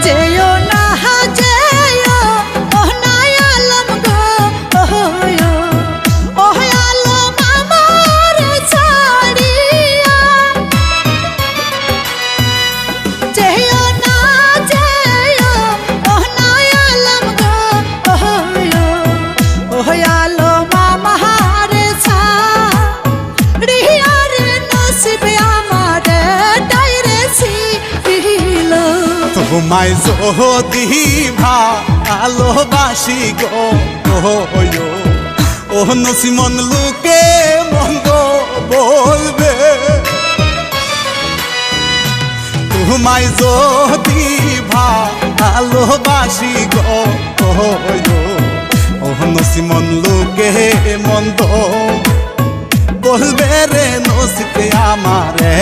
যেও না যেও ওহনায় আলম গো ওহ আলম আমার ছাড়িয়া যেও না যেও ওহনায় আলম গো ওহ আলম আমার ছাড়িয়া রে নসিবে আমার ডাইরে ছিল। তোমায় যদি ভালোবাসি গো ও নসিমন লোকে মন্দ বলবে। তোমায় যদি ভালোবাসি গো ও নসিমন লোকে মন্দ বলবে রে নসিবে আমারে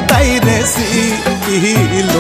টাইরে ছিল।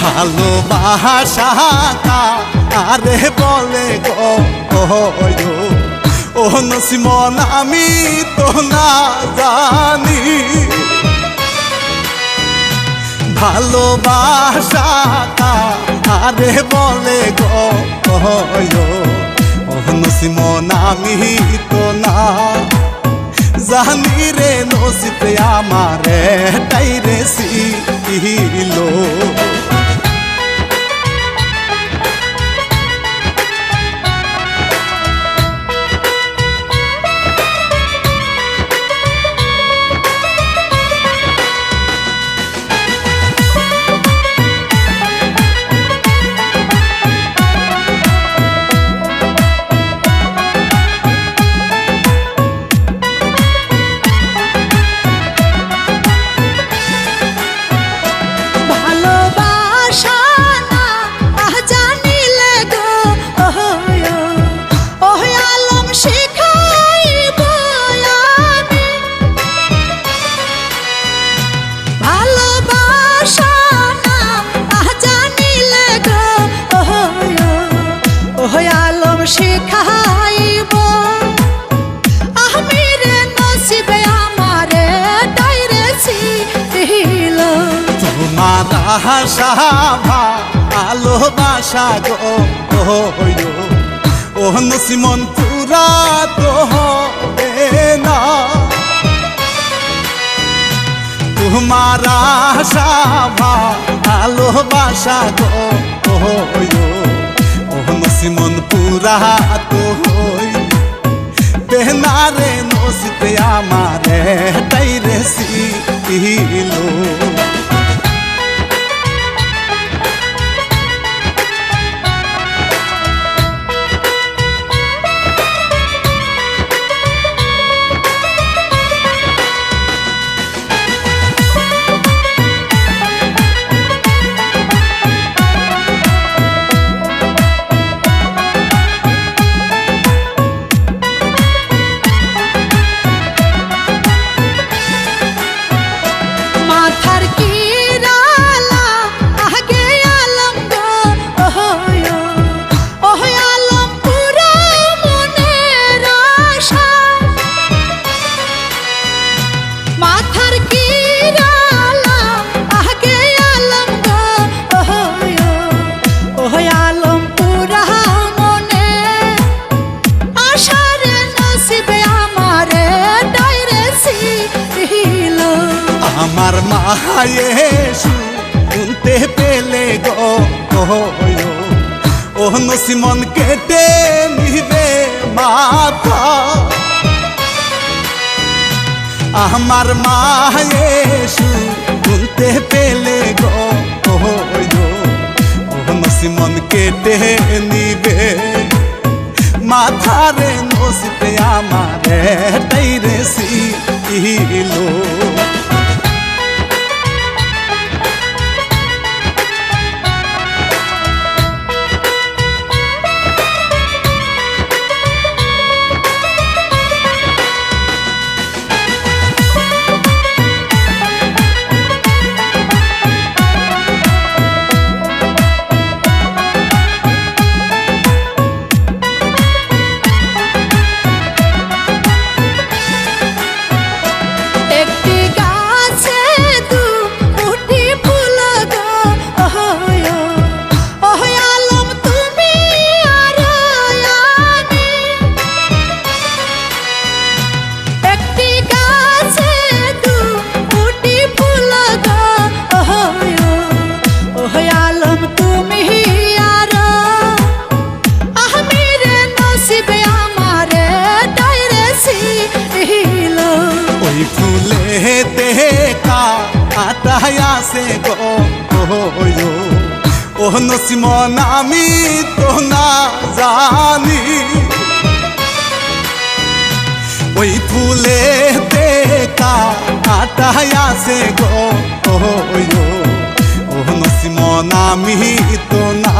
ভালোবাসা আরে বলে গো ও নসিমন আমি তো না জানি। ভালোবাসা আরে বলে গো ও নসিমন আমি তো না জানি রে নসিবে আমারে টাইরে ছিল। শিখাইব আমি রে নসিবে আমারে ডাইরে ছিল। তোমার আশা ভালোবাসা গো ও নসিমন পুরা তো হবে না। তোমার আশা ভালোবাসা গো নসিমন পুরা তো হই বেনারে নসিবে আমারে টাইরে ছিল। আমার মায়ে শুনতে পেলে গো ও নসিমন কেটে নিবে মাথা আমার মায়ে শুনতে পেলে গো নসিমন কেটে নিবে মাথারে নসিবে আমারে তাইরে সিলো আটায়াসে গো ও নসিমন আমি তো না জানি ওই ফুলে দেখা আটায়াসে গো ও নসিমন আমি তো না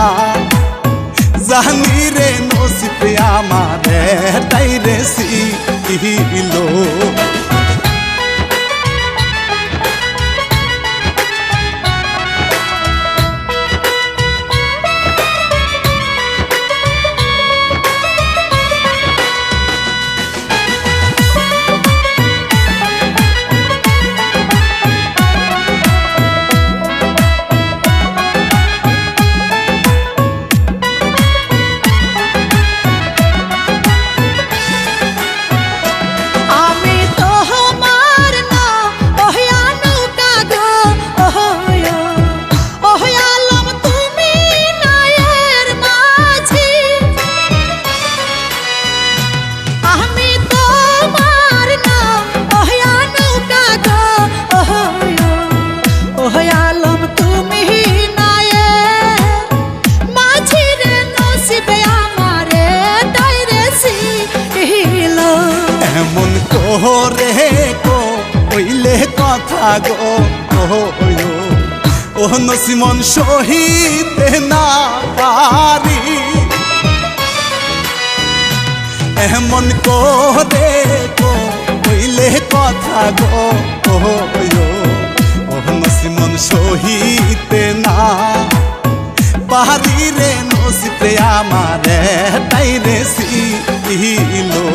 জানি রে নসিবে আমারে তাইরে সিলো রে কো কইলে কথা গো ও নসিমন সহিতে না পারি এমন করে কো কইলে কথা গো ও নসিমন সহিতে না পারি রে নসিবে আমারে তাইরে সিলো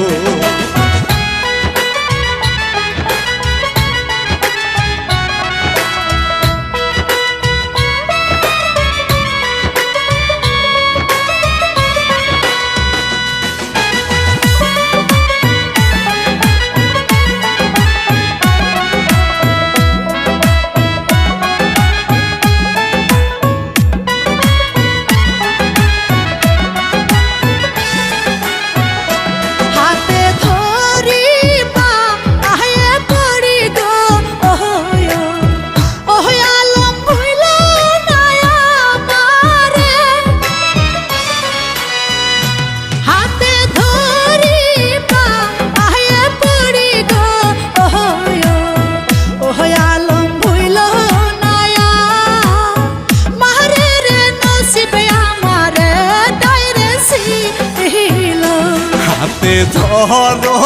ধরো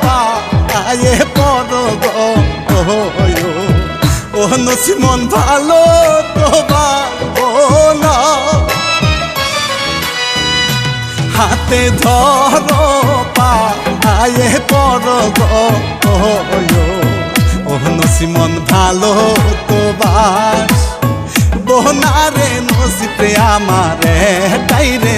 পায়ে পড়ো গো ও নসিমন ভালো তো না হাতে ধরো পায়ে পড়ো গো ও নসিমন ভালো তো বাস বোনারে নসিবে আমারে তাইরে